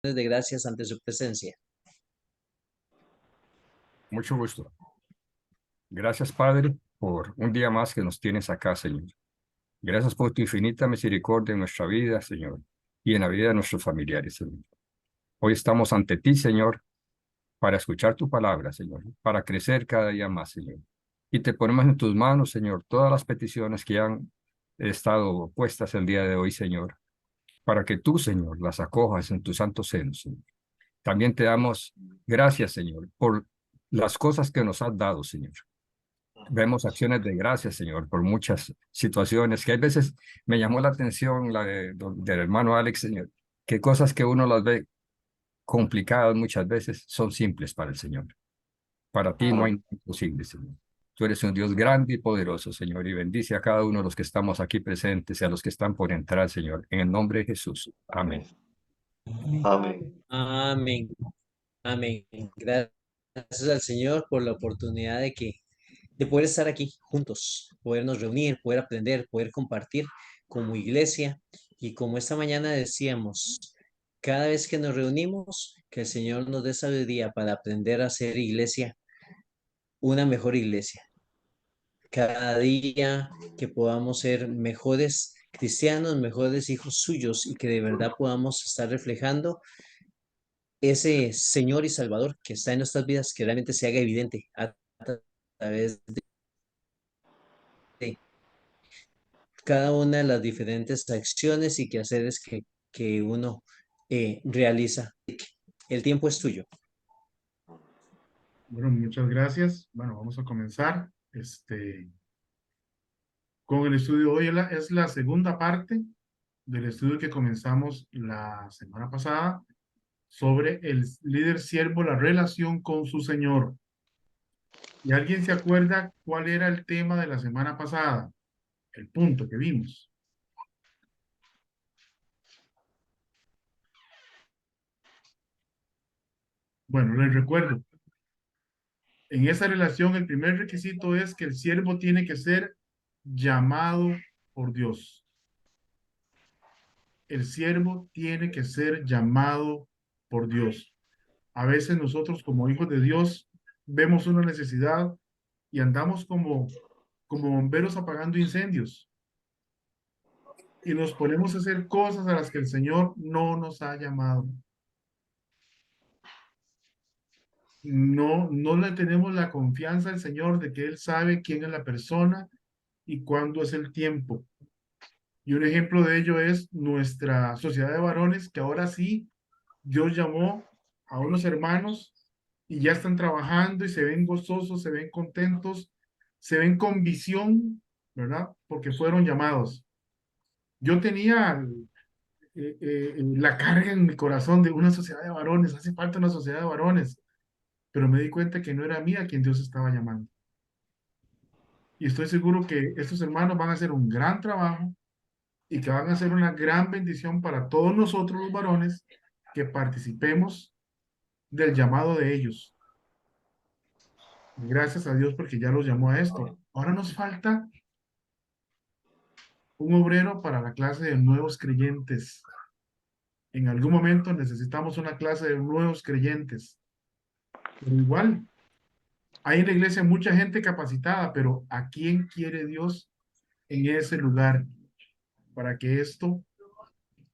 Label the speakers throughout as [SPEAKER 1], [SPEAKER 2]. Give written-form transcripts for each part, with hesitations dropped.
[SPEAKER 1] de gracias ante su presencia.
[SPEAKER 2] Mucho gusto. Gracias, Padre, por un día más que nos tienes acá, Señor. Gracias por tu infinita misericordia en nuestra vida, Señor, y en la vida de nuestros familiares, Señor. Hoy estamos ante ti, Señor, para escuchar tu palabra, Señor, para crecer cada día más, Señor. Y te ponemos en tus manos, Señor, todas las peticiones que han estado puestas el día de hoy, Señor, para que tú, Señor, las acojas en tu santo seno, Señor. También te damos gracias, Señor, por las cosas que nos has dado, Señor. Vemos acciones de gracias, Señor, por muchas situaciones que hay veces me llamó la atención del hermano Alex, Señor, que cosas que uno las ve complicadas muchas veces son simples para el Señor. Para ti no hay nada imposible, Señor. Tú eres un Dios grande y poderoso, Señor, y bendice a cada uno de los que estamos aquí presentes y a los que están por entrar, Señor, en el nombre de Jesús. Amén.
[SPEAKER 3] Amén.
[SPEAKER 1] Amén. Amén. Gracias al Señor por la oportunidad de poder estar aquí juntos, podernos reunir, poder aprender, poder compartir como iglesia. Y como esta mañana decíamos, cada vez que nos reunimos, que el Señor nos dé sabiduría para aprender a ser iglesia, una mejor iglesia. Cada día que podamos ser mejores cristianos, mejores hijos suyos y que de verdad podamos estar reflejando ese Señor y Salvador que está en nuestras vidas, que realmente se haga evidente a través de cada una de las diferentes acciones y quehaceres que uno realiza. El tiempo es tuyo.
[SPEAKER 4] Bueno, muchas gracias. Bueno, vamos a comenzar con el estudio de hoy. Es la segunda parte del estudio que comenzamos la semana pasada sobre el líder siervo, la relación con su Señor. ¿Y alguien se acuerda cuál era el tema de la semana pasada? El punto que vimos. Bueno, les recuerdo. En esa relación, el primer requisito es que el siervo tiene que ser llamado por Dios. El siervo tiene que ser llamado por Dios. A veces nosotros como hijos de Dios vemos una necesidad y andamos como bomberos apagando incendios y nos ponemos a hacer cosas a las que el Señor no nos ha llamado. No le tenemos la confianza al Señor de que Él sabe quién es la persona y cuándo es el tiempo. Y un ejemplo de ello es nuestra sociedad de varones, que ahora sí Dios llamó a unos hermanos y ya están trabajando y se ven gozosos, se ven contentos, se ven con visión, ¿verdad? Porque fueron llamados. Yo tenía la carga en mi corazón de una sociedad de varones, hace falta una sociedad de varones, pero me di cuenta que no era a mí a quien Dios estaba llamando. Y estoy seguro que estos hermanos van a hacer un gran trabajo y que van a ser una gran bendición para todos nosotros los varones que participemos del llamado de ellos. Gracias a Dios porque ya los llamó a esto. Ahora nos falta un obrero para la clase de nuevos creyentes. En algún momento necesitamos una clase de nuevos creyentes. Pero igual, hay en la iglesia mucha gente capacitada, pero ¿a quién quiere Dios en ese lugar para que esto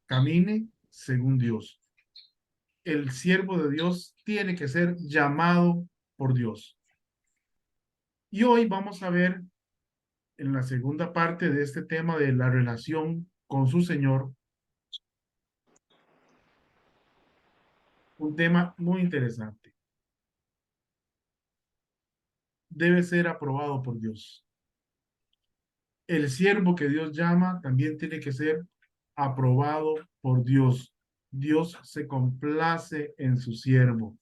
[SPEAKER 4] camine según Dios? El siervo de Dios tiene que ser llamado por Dios. Y hoy vamos a ver en la segunda parte de este tema de la relación con su Señor, un tema muy interesante. Debe ser aprobado por Dios. El siervo que Dios llama también tiene que ser aprobado por Dios. Dios se complace en su siervo.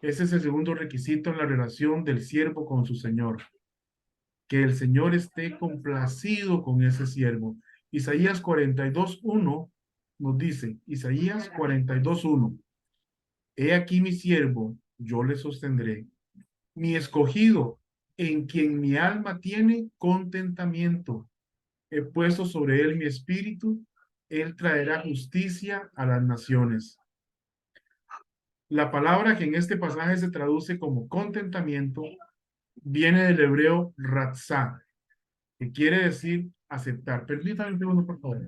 [SPEAKER 4] Ese es el segundo requisito en la relación del siervo con su Señor. Que el Señor esté complacido con ese siervo. Isaías 42:1 nos dice, Isaías 42:1, he aquí mi siervo, yo le sostendré, mi escogido, en quien mi alma tiene contentamiento. He puesto sobre él mi espíritu, él traerá justicia a las naciones. La palabra que en este pasaje se traduce como contentamiento viene del hebreo ratzá, que quiere decir aceptar. Permítanme un segundo, por favor.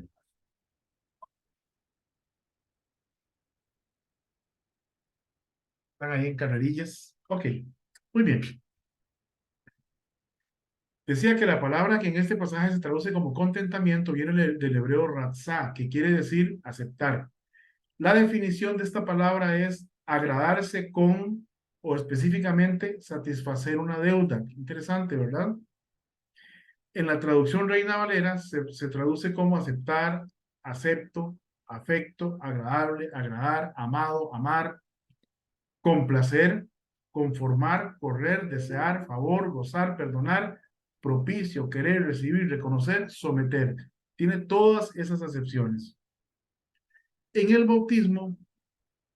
[SPEAKER 4] Están ahí en carrerillas. Ok, muy bien. Decía que la palabra que en este pasaje se traduce como contentamiento viene del hebreo ratzá, que quiere decir aceptar. La definición de esta palabra es agradarse con o específicamente satisfacer una deuda. Interesante, ¿verdad? En la traducción Reina Valera se traduce como aceptar, acepto, afecto, agradable, agradar, amado, amar, complacer, conformar, correr, desear, favor, gozar, perdonar, propicio, querer, recibir, reconocer, someter. Tiene todas esas acepciones. En el bautismo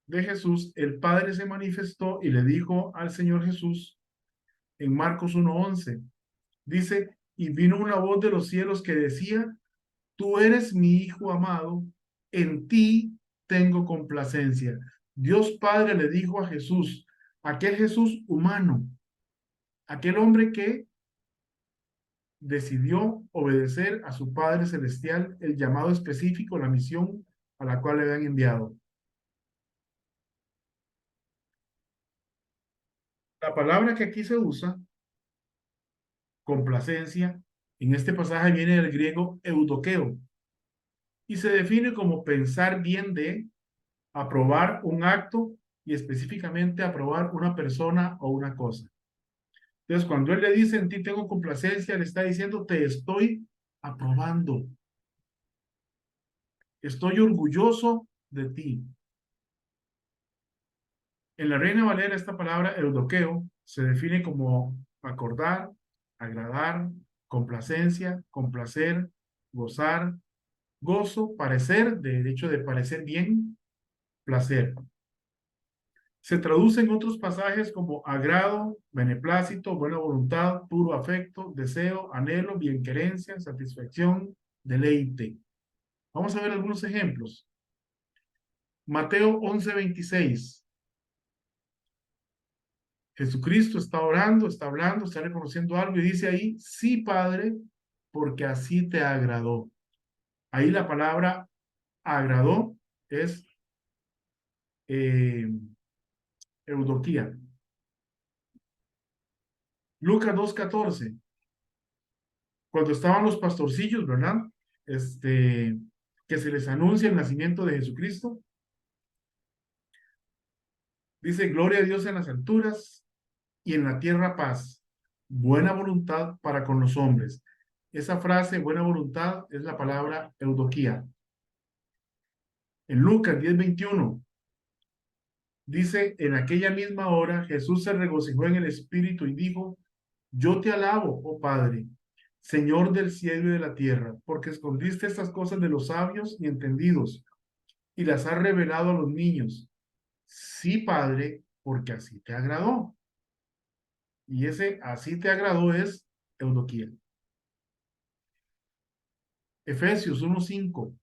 [SPEAKER 4] de Jesús, el Padre se manifestó y le dijo al Señor Jesús en Marcos 1:11, dice, y vino una voz de los cielos que decía, tú eres mi Hijo amado, en ti tengo complacencia. Dios Padre le dijo a Jesús, aquel Jesús humano, aquel hombre que decidió obedecer a su Padre Celestial, el llamado específico, la misión a la cual le habían enviado. La palabra que aquí se usa, complacencia, en este pasaje viene del griego eudoqueo y se define como pensar bien de, aprobar un acto y específicamente aprobar una persona o una cosa. Entonces, cuando él le dice en ti tengo complacencia, le está diciendo te estoy aprobando. Estoy orgulloso de ti. En la Reina Valera, esta palabra eudoqueo se define como acordar, agradar, complacencia, complacer, gozar, gozo, parecer, del hecho de parecer bien, placer. Se traduce en otros pasajes como agrado, beneplácito, buena voluntad, puro afecto, deseo, anhelo, bienquerencia, satisfacción, deleite. Vamos a ver algunos ejemplos. Mateo 11:26. Jesucristo está orando, está hablando, está reconociendo algo y dice ahí, sí, Padre, porque así te agradó. Ahí la palabra agradó es eudoquía. Lucas 2:14. Cuando estaban los pastorcillos, ¿verdad? Que se les anuncia el nacimiento de Jesucristo. Dice, gloria a Dios en las alturas y en la tierra paz, buena voluntad para con los hombres. Esa frase, buena voluntad, es la palabra eudoquía. En Lucas 10:21, dice, en aquella misma hora Jesús se regocijó en el Espíritu y dijo, yo te alabo, oh Padre, Señor del cielo y de la tierra, porque escondiste estas cosas de los sabios y entendidos y las has revelado a los niños. Sí, Padre, porque así te agradó. Y ese así te agradó es eudoquía. Efesios 1:5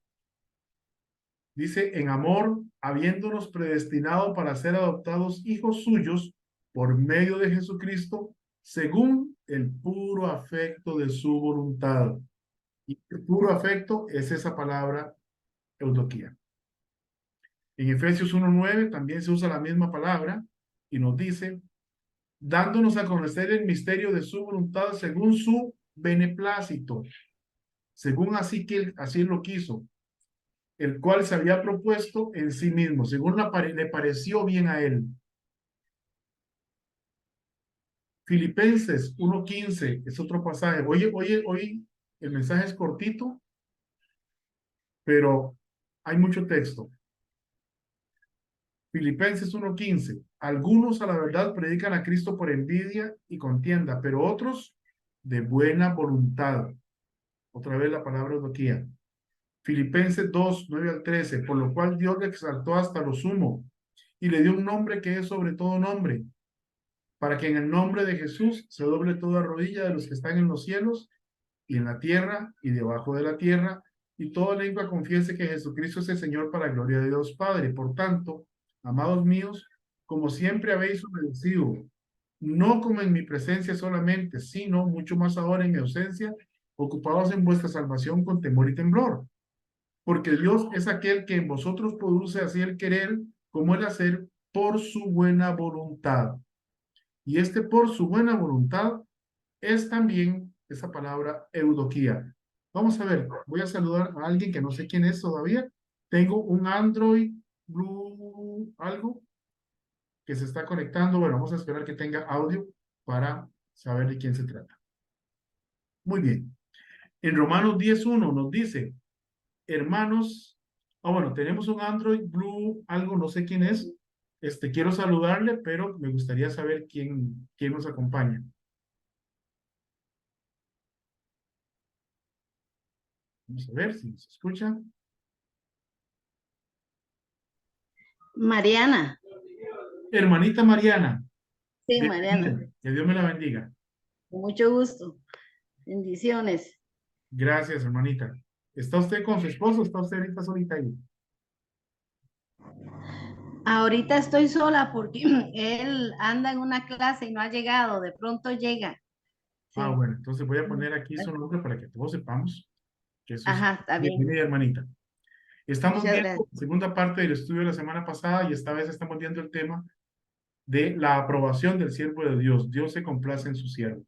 [SPEAKER 4] dice, en amor, habiéndonos predestinado para ser adoptados hijos suyos por medio de Jesucristo, según el puro afecto de su voluntad. Y el puro afecto es esa palabra eudoquía. En Efesios 1:9 también se usa la misma palabra y nos dice, dándonos a conocer el misterio de su voluntad según su beneplácito, según así que así lo quiso, el cual se había propuesto en sí mismo, según le pareció bien a él. Filipenses 1:15 es otro pasaje. Hoy el mensaje es cortito, pero hay mucho texto. Filipenses 1:15. Algunos a la verdad predican a Cristo por envidia y contienda, pero otros de buena voluntad. Otra vez la palabra eudoquía. Filipenses 2:9-13. Por lo cual Dios le exaltó hasta lo sumo y le dio un nombre que es sobre todo nombre, para que en el nombre de Jesús se doble toda rodilla de los que están en los cielos y en la tierra y debajo de la tierra, y toda lengua confiese que Jesucristo es el Señor para gloria de Dios Padre. Por tanto, amados míos, como siempre habéis obedecido, no como en mi presencia solamente, sino mucho más ahora en mi ausencia, ocupados en vuestra salvación con temor y temblor. Porque Dios es aquel que en vosotros produce así el querer como el hacer por su buena voluntad. Y este por su buena voluntad es también esa palabra eudoquía. Vamos a ver, voy a saludar a alguien que no sé quién es todavía. Tengo un Android Blue algo que se está conectando. Bueno, vamos a esperar que tenga audio para saber de quién se trata. Muy bien. En Romanos 10:1 nos dice, hermanos, bueno, tenemos un Android Blue algo, no sé quién es. Quiero saludarle, pero me gustaría saber quién nos acompaña. Vamos a ver si nos escucha.
[SPEAKER 5] Mariana.
[SPEAKER 4] Hermanita Mariana.
[SPEAKER 5] Sí, Mariana.
[SPEAKER 4] Que Dios me la bendiga.
[SPEAKER 5] Con mucho gusto. Bendiciones.
[SPEAKER 4] Gracias, hermanita. ¿Está usted con su esposo? ¿Está usted ahorita solita ahí?
[SPEAKER 5] Ahorita estoy sola porque él anda en una clase y no ha llegado. De pronto llega. Sí.
[SPEAKER 4] Bueno, entonces voy a poner aquí su nombre para que todos sepamos que eso es.
[SPEAKER 5] Ajá, está bien.
[SPEAKER 4] Bienvenida, hermanita. Estamos
[SPEAKER 5] Muchas
[SPEAKER 4] viendo
[SPEAKER 5] gracias.
[SPEAKER 4] la segunda parte del estudio de la semana pasada y esta vez estamos viendo el tema de la aprobación del siervo de Dios. Dios se complace en su siervo.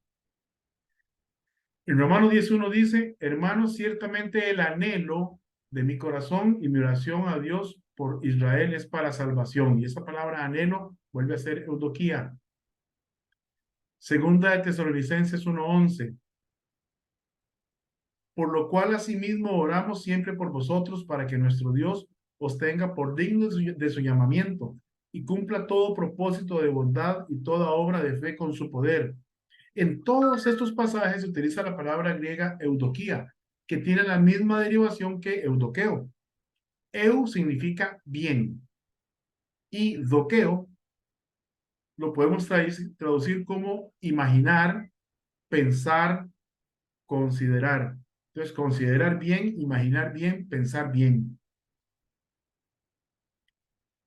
[SPEAKER 4] En Romanos 10:1 dice, hermanos, ciertamente el anhelo de mi corazón y mi oración a Dios por Israel es para salvación. Y esa palabra anhelo vuelve a ser eudoquía. Segunda de Tesalonicenses 1:11. Por lo cual asimismo oramos siempre por vosotros para que nuestro Dios os tenga por dignos de su llamamiento y cumpla todo propósito de bondad y toda obra de fe con su poder. En todos estos pasajes se utiliza la palabra griega eudoquía, que tiene la misma derivación que eudoqueo. Eu significa bien y doqueo lo podemos traducir como imaginar, pensar, considerar. Entonces, considerar bien, imaginar bien, pensar bien.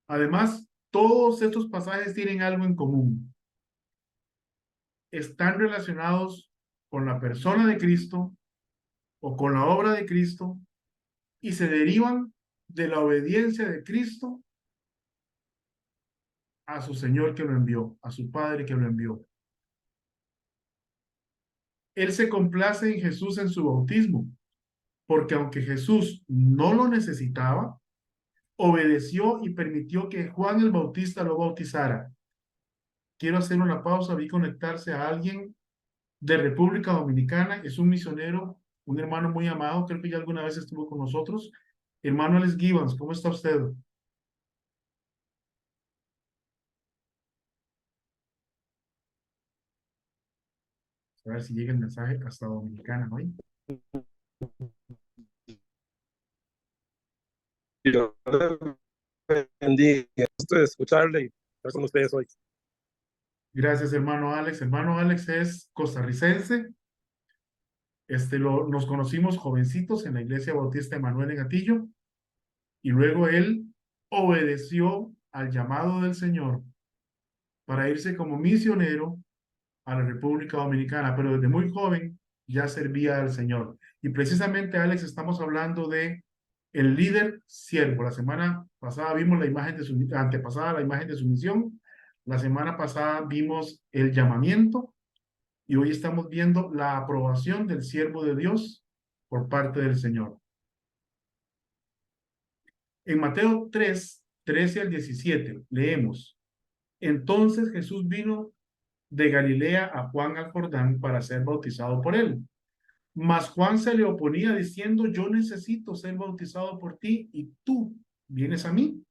[SPEAKER 4] Además, todos estos pasajes tienen algo en común. Están relacionados con la persona de Cristo o con la obra de Cristo y se derivan de la obediencia de Cristo a su Señor que lo envió, a su Padre que lo envió. Él se complace en Jesús en su bautismo, porque aunque Jesús no lo necesitaba, obedeció y permitió que Juan el Bautista lo bautizara. Quiero hacer una pausa, vi conectarse a alguien de República Dominicana, es un misionero, un hermano muy amado, creo que ya alguna vez estuvo con nosotros. Hermano Alex Gibbons, ¿cómo está usted? A ver si llega el mensaje hasta Dominicana hoy.
[SPEAKER 6] Dios bendiga. Gusto de escucharle y estar con ustedes hoy.
[SPEAKER 4] Gracias, hermano Alex. Hermano Alex es costarricense. Nos conocimos jovencitos en la Iglesia Bautista Emanuel en Atillo y luego él obedeció al llamado del Señor para irse como misionero a la República Dominicana, pero desde muy joven ya servía al Señor. Y precisamente, Alex, estamos hablando de el líder siervo. La semana pasada vimos la imagen de su, antepasada la imagen de su misión. La semana pasada vimos el llamamiento y hoy estamos viendo la aprobación del siervo de Dios por parte del Señor. En Mateo 3:13-17 leemos, entonces Jesús vino de Galilea a Juan al Jordán para ser bautizado por él. Mas Juan se le oponía diciendo, yo necesito ser bautizado por ti y tú vienes a mí.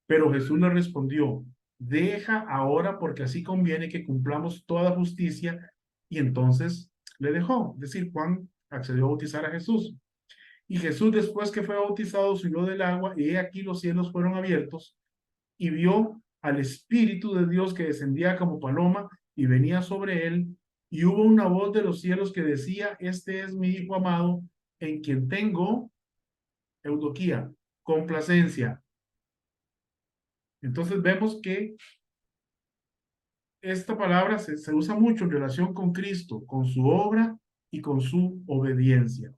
[SPEAKER 4] Pero Jesús le respondió, deja ahora porque así conviene que cumplamos toda justicia. Y entonces le dejó. Es decir, Juan accedió a bautizar a Jesús. Y Jesús, después que fue bautizado, subió del agua y he aquí los cielos fueron abiertos y vio al Espíritu de Dios que descendía como paloma y venía sobre él. Y hubo una voz de los cielos que decía, este es mi Hijo amado, en quien tengo, eudoquía, complacencia. Entonces vemos que esta palabra se usa mucho en relación con Cristo, con su obra y con su obediencia.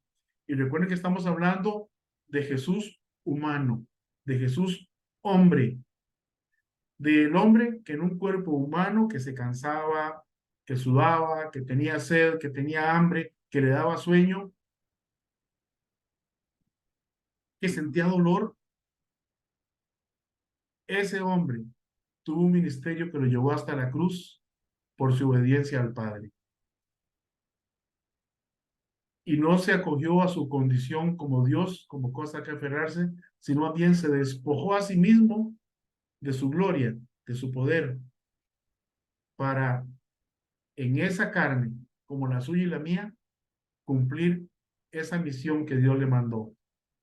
[SPEAKER 4] Y recuerden que estamos hablando de Jesús humano, de Jesús hombre, del hombre que en un cuerpo humano que se cansaba, que sudaba, que tenía sed, que tenía hambre, que le daba sueño, que sentía dolor, ese hombre tuvo un ministerio que lo llevó hasta la cruz por su obediencia al Padre. Y no se acogió a su condición como Dios, como cosa que aferrarse, sino más bien se despojó a sí mismo de su gloria, de su poder, para en esa carne, como la suya y la mía, cumplir esa misión que Dios le mandó,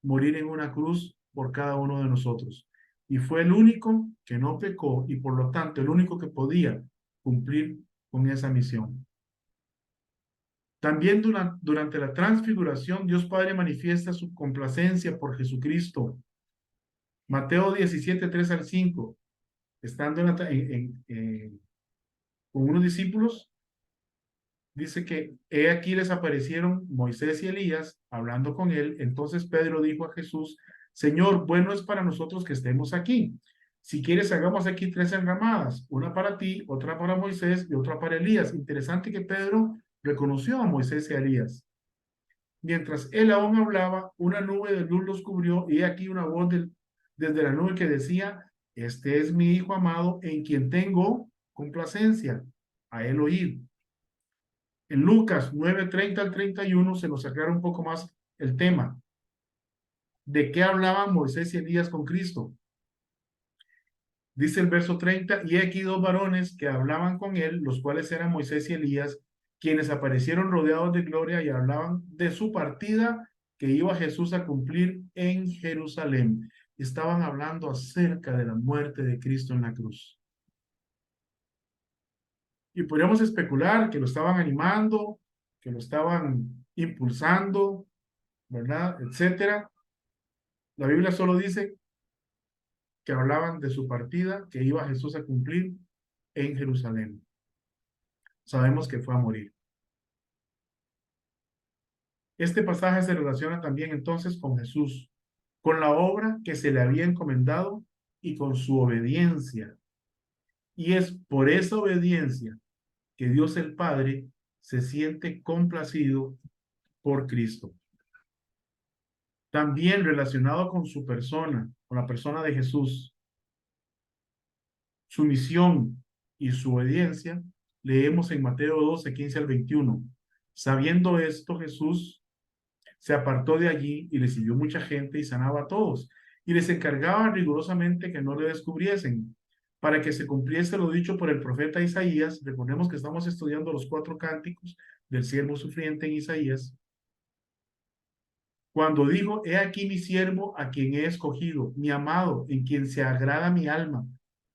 [SPEAKER 4] morir en una cruz por cada uno de nosotros. Y fue el único que no pecó y por lo tanto el único que podía cumplir con esa misión. También durante la transfiguración, Dios Padre manifiesta su complacencia por Jesucristo. Mateo 17, 3 al 5, estando con unos discípulos, dice que he aquí les aparecieron Moisés y Elías hablando con él. Entonces Pedro dijo a Jesús, Señor, bueno es para nosotros que estemos aquí. Si quieres, hagamos aquí 3 enramadas, una para ti, otra para Moisés y otra para Elías. Interesante que Pedro reconoció a Moisés y a Elías. Mientras él aún hablaba, una nube de luz los cubrió y aquí una voz desde la nube que decía, este es mi Hijo amado en quien tengo complacencia, a él oír. En Lucas 9:30 al 31 se nos aclara un poco más el tema. ¿De qué hablaban Moisés y Elías con Cristo? Dice el verso 30, y aquí 2 varones que hablaban con él, los cuales eran Moisés y Elías, quienes aparecieron rodeados de gloria y hablaban de su partida que iba Jesús a cumplir en Jerusalén. Estaban hablando acerca de la muerte de Cristo en la cruz. Y podríamos especular que lo estaban animando, que lo estaban impulsando, ¿verdad? Etcétera. La Biblia solo dice que hablaban de su partida que iba Jesús a cumplir en Jerusalén. Sabemos que fue a morir. Este pasaje se relaciona también entonces con Jesús, con la obra que se le había encomendado y con su obediencia. Y es por esa obediencia que Dios el Padre se siente complacido por Cristo. También relacionado con su persona, con la persona de Jesús, su misión y su obediencia, leemos en Mateo 12, 15 al 21. Sabiendo esto, Jesús se apartó de allí y le siguió mucha gente y sanaba a todos. Y les encargaba rigurosamente que no le descubriesen, para que se cumpliese lo dicho por el profeta Isaías. Recordemos que estamos estudiando los 4 cánticos del siervo sufriente en Isaías. Cuando dijo, he aquí mi siervo a quien he escogido, mi amado, en quien se agrada mi alma.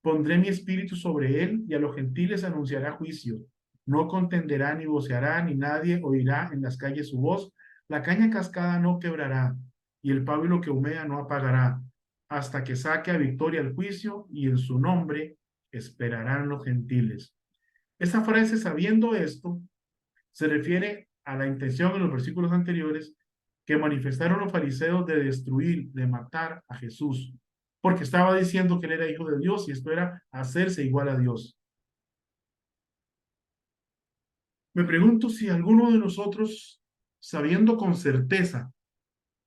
[SPEAKER 4] Pondré mi espíritu sobre él y a los gentiles anunciará juicio. No contenderá ni voceará, ni nadie oirá en las calles su voz. La caña cascada no quebrará y el pábilo que humea no apagará, hasta que saque a victoria el juicio y en su nombre esperarán los gentiles. Esa frase, sabiendo esto, se refiere a la intención en los versículos anteriores que manifestaron los fariseos de destruir, de matar a Jesús, porque estaba diciendo que él era hijo de Dios y esto era hacerse igual a Dios. Me pregunto si alguno de nosotros, sabiendo con certeza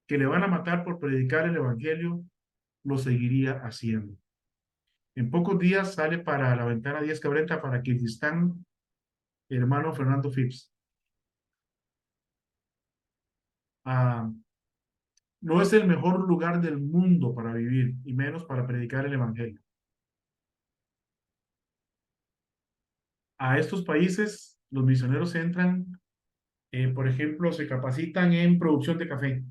[SPEAKER 4] que le van a matar por predicar el evangelio, lo seguiría haciendo. En pocos días sale para la ventana 10 Cabrenta para Kirguistán, hermano Fernando Phipps. No es el mejor lugar del mundo para vivir, y menos para predicar el evangelio. A estos países, los misioneros entran, por ejemplo, se capacitan en producción de café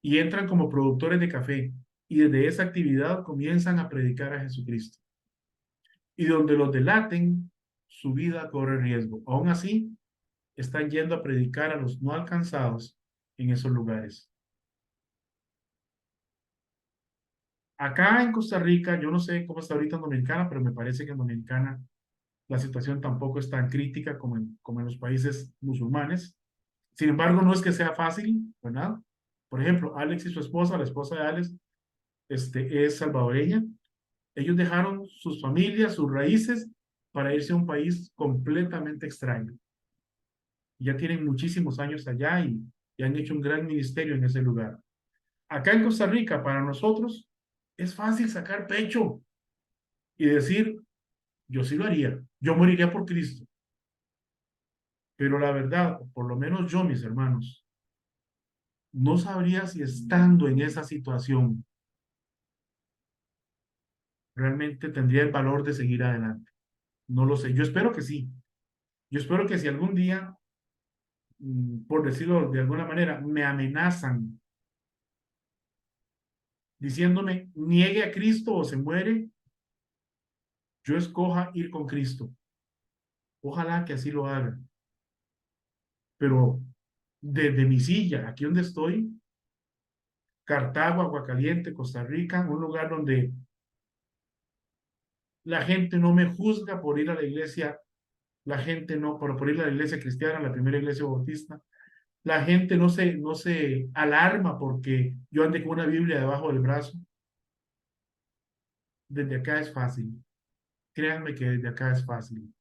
[SPEAKER 4] y entran como productores de café y desde esa actividad comienzan a predicar a Jesucristo. Y donde los delaten, su vida corre riesgo. Aún así, están yendo a predicar a los no alcanzados en esos lugares. Acá en Costa Rica, yo no sé cómo está ahorita en Dominicana, pero me parece que en Dominicana la situación tampoco es tan crítica como en los países musulmanes. Sin embargo, no es que sea fácil, ¿verdad? Por ejemplo, Alex y su esposa, la esposa de Alex, es salvadoreña. Ellos dejaron sus familias, sus raíces, para irse a un país completamente extraño. Ya tienen muchísimos años allá y han hecho un gran ministerio en ese lugar. Acá en Costa Rica, para nosotros, es fácil sacar pecho y decir, yo sí lo haría, yo moriría por Cristo. Pero la verdad, por lo menos yo, mis hermanos, no sabría si estando en esa situación realmente tendría el valor de seguir adelante. No lo sé. Yo espero que sí. Yo espero que si algún día, por decirlo de alguna manera, me amenazan diciéndome niegue a Cristo o se muere, yo escoja ir con Cristo. Ojalá que así lo haga. Pero desde mi silla, aquí donde estoy, Cartago, Aguacaliente, Costa Rica, un lugar donde la gente no me juzga por ir a la iglesia, la gente no, por ir a la iglesia cristiana, la primera iglesia bautista, la gente no se alarma porque yo ande con una Biblia debajo del brazo. Desde acá es fácil. Créanme que desde acá es fácil.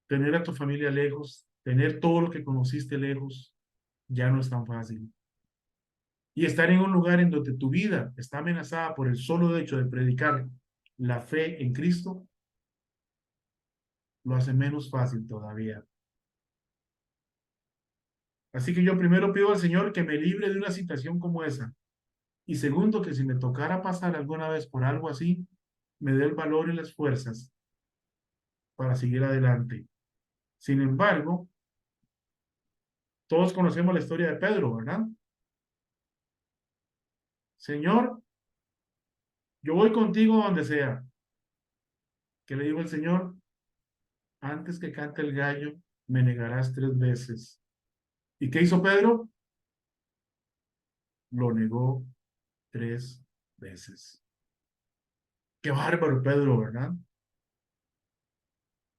[SPEAKER 4] Tener a tu familia lejos, tener todo lo que conociste lejos, ya no es tan fácil. Y estar en un lugar en donde tu vida está amenazada por el solo hecho de predicar la fe en Cristo, lo hace menos fácil todavía. Así que yo primero pido al Señor que me libre de una situación como esa. Y segundo, que si me tocara pasar alguna vez por algo así, me dé el valor y las fuerzas para seguir adelante. Sin embargo, todos conocemos la historia de Pedro, ¿verdad? Señor, yo voy contigo donde sea. ¿Qué le digo al Señor? Antes que cante el gallo, me negarás 3 veces. ¿Y qué hizo Pedro? Lo negó 3 veces. Qué bárbaro Pedro, ¿verdad?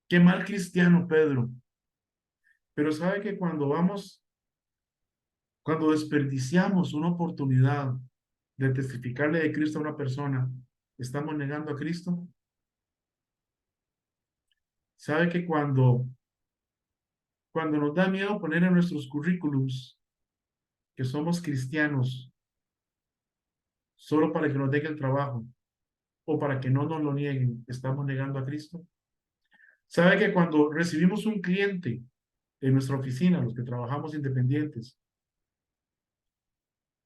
[SPEAKER 4] Qué mal cristiano Pedro. Pero sabe que cuando desperdiciamos una oportunidad de testificarle de Cristo a una persona, estamos negando a Cristo. Sabe que cuando nos da miedo poner en nuestros currículums que somos cristianos solo para que nos dejen el trabajo o para que no nos lo nieguen, estamos negando a Cristo. Sabe que cuando recibimos un cliente en nuestra oficina, los que trabajamos independientes,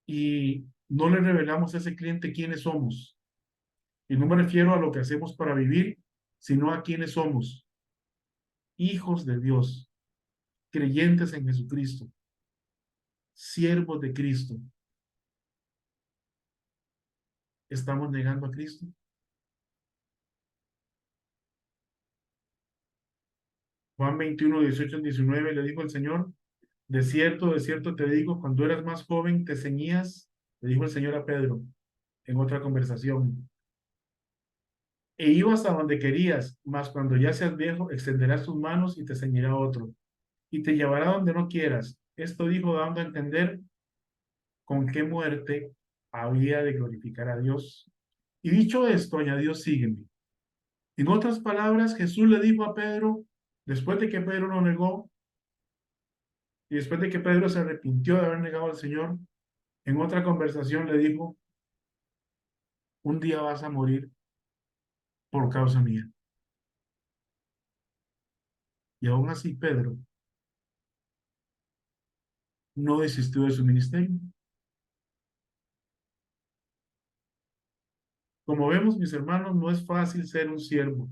[SPEAKER 4] y no le revelamos a ese cliente quiénes somos, y no me refiero a lo que hacemos para vivir, sino a quiénes somos, hijos de Dios, creyentes en Jesucristo, siervos de Cristo, ¿estamos negando a Cristo? Juan 21, 18 al 19 le dijo el Señor, de cierto te digo, cuando eras más joven te ceñías, le dijo el Señor a Pedro en otra conversación, e ibas a donde querías, mas cuando ya seas viejo, extenderás tus manos y te ceñirá otro, y te llevará donde no quieras. Esto dijo dando a entender con qué muerte había de glorificar a Dios. Y dicho esto, añadió, sígueme. En otras palabras, Jesús le dijo a Pedro, después de que Pedro lo negó, y después de que Pedro se arrepintió de haber negado al Señor, en otra conversación le dijo, un día vas a morir por causa mía. Y aún así Pedro no desistió de su ministerio. Como vemos, mis hermanos, no es fácil ser un siervo.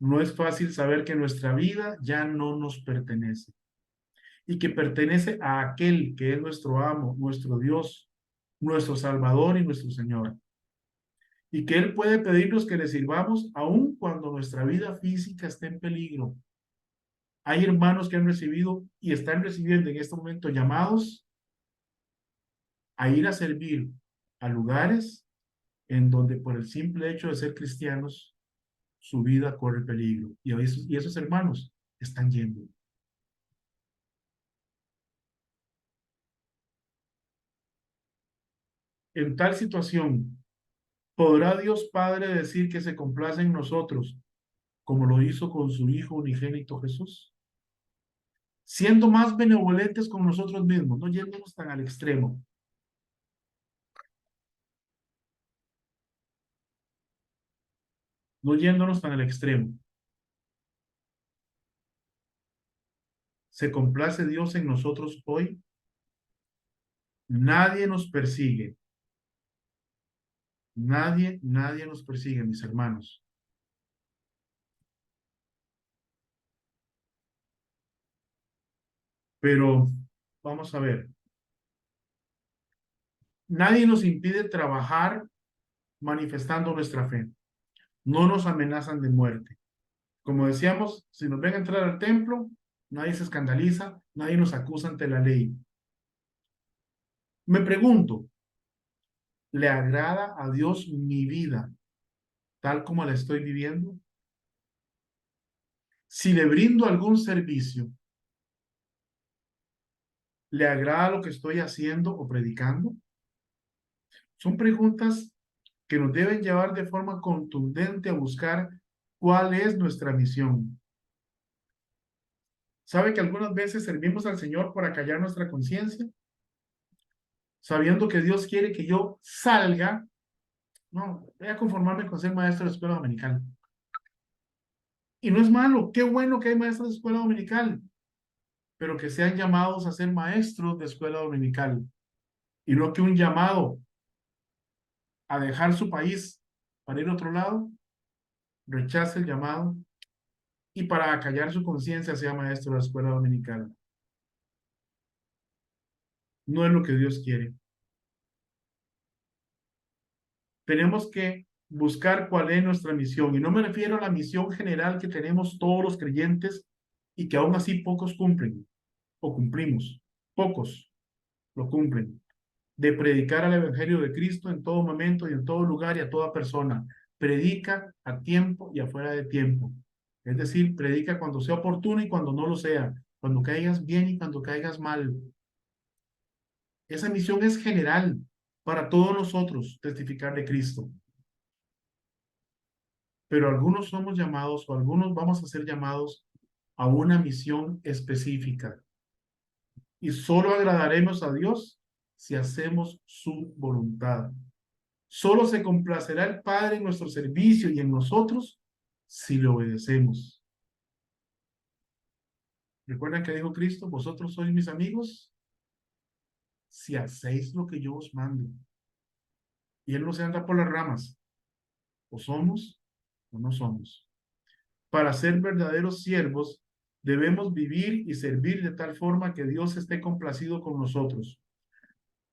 [SPEAKER 4] No es fácil saber que nuestra vida ya no nos pertenece y que pertenece a aquel que es nuestro amo, nuestro Dios, nuestro Salvador y nuestro Señor. Y que Él puede pedirnos que le sirvamos aun cuando nuestra vida física esté en peligro. Hay hermanos que han recibido y están recibiendo en este momento llamados a ir a servir a lugares en donde por el simple hecho de ser cristianos su vida corre peligro. Y esos hermanos están yendo. En tal situación, ¿podrá Dios Padre decir que se complace en nosotros como lo hizo con su Hijo unigénito Jesús? Siendo más benevolentes con nosotros mismos, no yéndonos tan al extremo. No yéndonos tan al extremo. ¿Se complace Dios en nosotros hoy? Nadie nos persigue. Nadie nos persigue, mis hermanos. Pero vamos a ver. Nadie nos impide trabajar manifestando nuestra fe. No nos amenazan de muerte. Como decíamos, si nos ven entrar al templo, nadie se escandaliza, nadie nos acusa ante la ley. Me pregunto, ¿le agrada a Dios mi vida tal como la estoy viviendo? Si le brindo algún servicio, ¿le agrada lo que estoy haciendo o predicando? Son preguntas que nos deben llevar de forma contundente a buscar cuál es nuestra misión. ¿Sabe que algunas veces servimos al Señor para callar nuestra conciencia? Sabiendo que Dios quiere que yo salga. No, voy a conformarme con ser maestro de escuela dominical. Y no es malo, qué bueno que hay maestros de escuela dominical, pero que sean llamados a ser maestros de escuela dominical. Y no que un llamado a dejar su país para ir a otro lado, rechace el llamado y para acallar su conciencia sea maestro de la escuela dominical. No es lo que Dios quiere. Tenemos que buscar cuál es nuestra misión. Y no me refiero a la misión general que tenemos todos los creyentes y que aún así pocos cumplen o cumplimos. Pocos lo cumplen. De predicar el Evangelio de Cristo en todo momento y en todo lugar y a toda persona. Predica a tiempo y afuera de tiempo. Es decir, predica cuando sea oportuno y cuando no lo sea. Cuando caigas bien y cuando caigas mal. Esa misión es general para todos nosotros, testificar de Cristo. Pero algunos somos llamados o algunos vamos a ser llamados a una misión específica. Y solo agradaremos a Dios si hacemos su voluntad. Solo se complacerá el Padre en nuestro servicio y en nosotros si le obedecemos. ¿Recuerdan que dijo Cristo? Vosotros sois mis amigos si hacéis lo que yo os mando. Y Él no se anda por las ramas. O somos o no somos. Para ser verdaderos siervos, debemos vivir y servir de tal forma que Dios esté complacido con nosotros.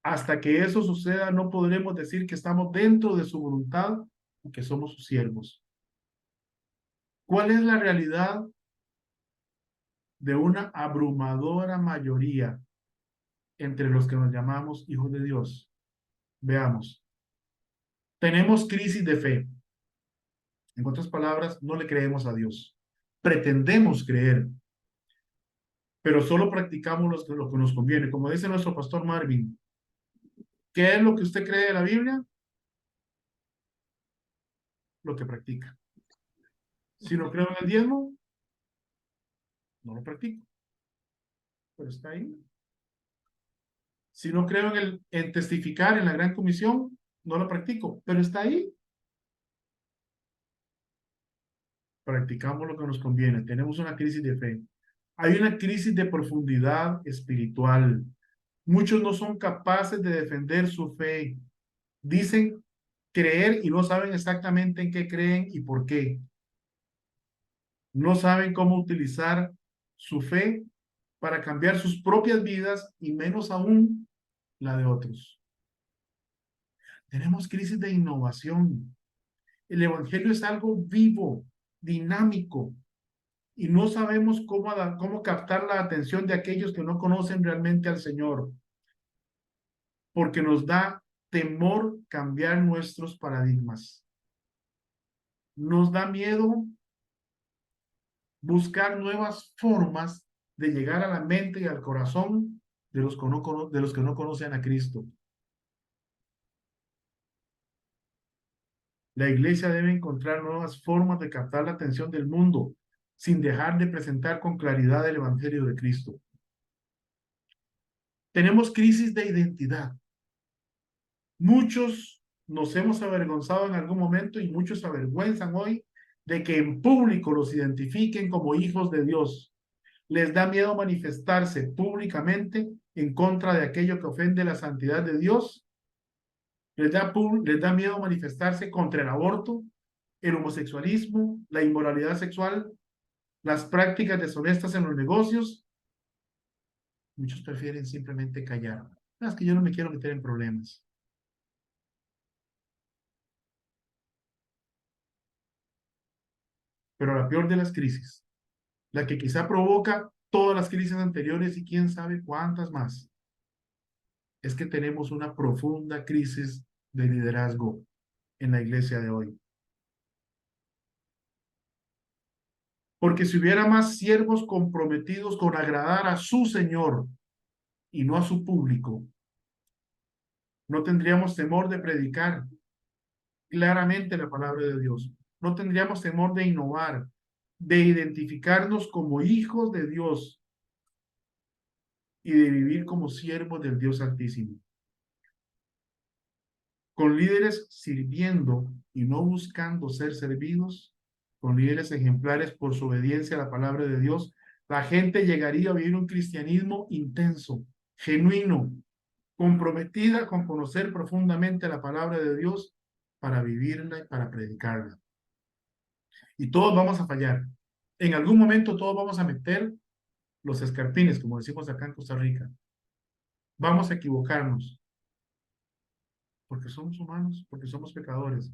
[SPEAKER 4] Hasta que eso suceda, no podremos decir que estamos dentro de su voluntad y que somos sus siervos. ¿Cuál es la realidad de una abrumadora mayoría entre los que nos llamamos hijos de Dios? Veamos. Tenemos crisis de fe. En otras palabras, no le creemos a Dios. Pretendemos creer, pero solo practicamos lo que nos conviene. Como dice nuestro pastor Marvin, ¿qué es lo que usted cree de la Biblia? Lo que practica. Si no creo en el diezmo, no lo practico. Pero está ahí. Si no creo en testificar en la gran comisión, no lo practico. Pero está ahí. Practicamos lo que nos conviene. Tenemos una crisis de fe. Hay una crisis de profundidad espiritual. Muchos no son capaces de defender su fe. Dicen creer y no saben exactamente en qué creen y por qué. No saben cómo utilizar su fe para cambiar sus propias vidas y menos aún la de otros. Tenemos crisis de innovación. El evangelio es algo vivo, dinámico, y no sabemos cómo captar la atención de aquellos que no conocen realmente al Señor, porque nos da temor cambiar nuestros paradigmas. Nos da miedo buscar nuevas formas de llegar a la mente y al corazón de los que no conocen a Cristo. La iglesia debe encontrar nuevas formas de captar la atención del mundo sin dejar de presentar con claridad el Evangelio de Cristo. Tenemos crisis de identidad. Muchos nos hemos avergonzado en algún momento y muchos se avergüenzan hoy de que en público los identifiquen como hijos de Dios. Les da miedo manifestarse públicamente en contra de aquello que ofende la santidad de Dios. Les da miedo manifestarse contra el aborto, el homosexualismo, la inmoralidad sexual, las prácticas deshonestas en los negocios. Muchos prefieren simplemente callar. No, es que yo no me quiero meter en problemas. Pero la peor de las crisis, la que quizá provoca todas las crisis anteriores y quién sabe cuántas más, es que tenemos una profunda crisis de liderazgo en la iglesia de hoy. Porque si hubiera más siervos comprometidos con agradar a su Señor y no a su público, no tendríamos temor de predicar claramente la palabra de Dios. No tendríamos temor de innovar, de identificarnos como hijos de Dios y de vivir como siervos del Dios Altísimo. Con líderes sirviendo y no buscando ser servidos, con líderes ejemplares por su obediencia a la palabra de Dios, la gente llegaría a vivir un cristianismo intenso, genuino, comprometida con conocer profundamente la palabra de Dios para vivirla y para predicarla. Y todos vamos a fallar. En algún momento todos vamos a meter los escarpines, como decimos acá en Costa Rica. Vamos a equivocarnos. Porque somos humanos, porque somos pecadores.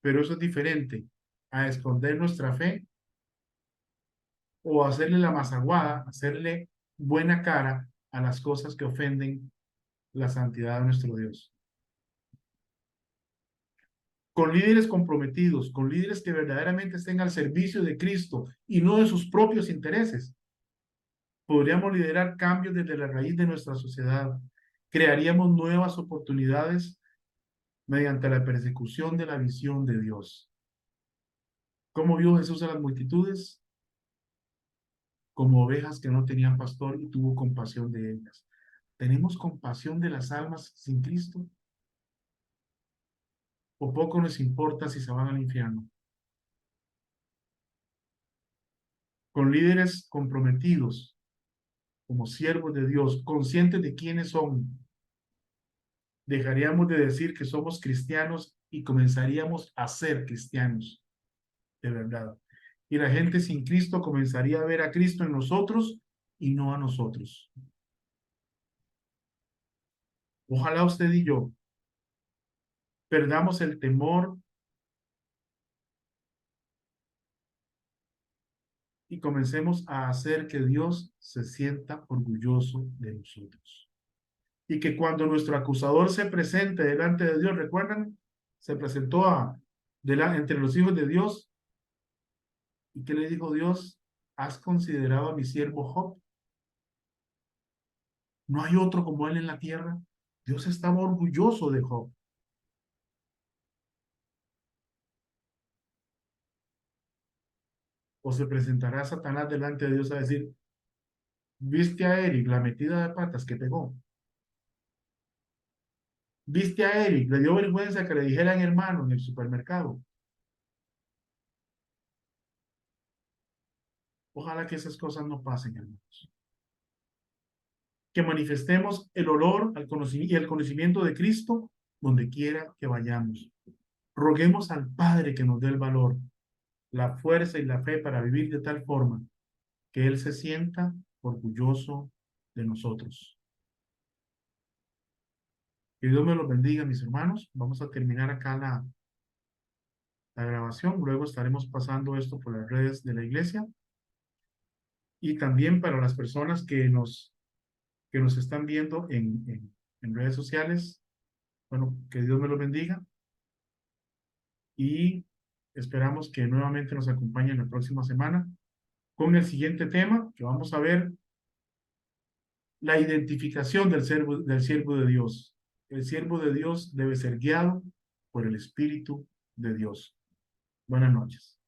[SPEAKER 4] Pero eso es diferente a esconder nuestra fe o hacerle la mazaguada, hacerle buena cara a las cosas que ofenden la santidad de nuestro Dios. Con líderes comprometidos, con líderes que verdaderamente estén al servicio de Cristo y no de sus propios intereses, podríamos liderar cambios desde la raíz de nuestra sociedad. Crearíamos nuevas oportunidades mediante la persecución de la visión de Dios. ¿Cómo vio Jesús a las multitudes? Como ovejas que no tenían pastor y tuvo compasión de ellas. ¿Tenemos compasión de las almas sin Cristo? ¿O poco nos importa si se van al infierno? Con líderes comprometidos, como siervos de Dios, conscientes de quiénes son, dejaríamos de decir que somos cristianos y comenzaríamos a ser cristianos, de verdad. Y la gente sin Cristo comenzaría a ver a Cristo en nosotros y no a nosotros. Ojalá usted y yo perdamos el temor y comencemos a hacer que Dios se sienta orgulloso de nosotros. Y que cuando nuestro acusador se presente delante de Dios, ¿recuerdan? Se presentó entre los hijos de Dios. ¿Y qué le dijo Dios? ¿Has considerado a mi siervo Job? No hay otro como él en la tierra. Dios estaba orgulloso de Job. O se presentará Satanás delante de Dios a decir, ¿viste a Eric la metida de patas que pegó? ¿Viste a Eric? Le dio vergüenza que le dijeran hermano en el supermercado. Ojalá que esas cosas no pasen, hermanos. Que manifestemos el olor al conocimiento y el conocimiento de Cristo donde quiera que vayamos. Roguemos al Padre que nos dé el valor, la fuerza y la fe para vivir de tal forma que Él se sienta orgulloso de nosotros. Que Dios me los bendiga, mis hermanos. Vamos a terminar acá la grabación. Luego estaremos pasando esto por las redes de la iglesia. Y también para las personas que nos están viendo en redes sociales, bueno, que Dios me los bendiga. y esperamos que nuevamente nos acompañen la próxima semana con el siguiente tema, que vamos a ver la identificación del siervo de Dios. El siervo de Dios debe ser guiado por el Espíritu de Dios. Buenas noches.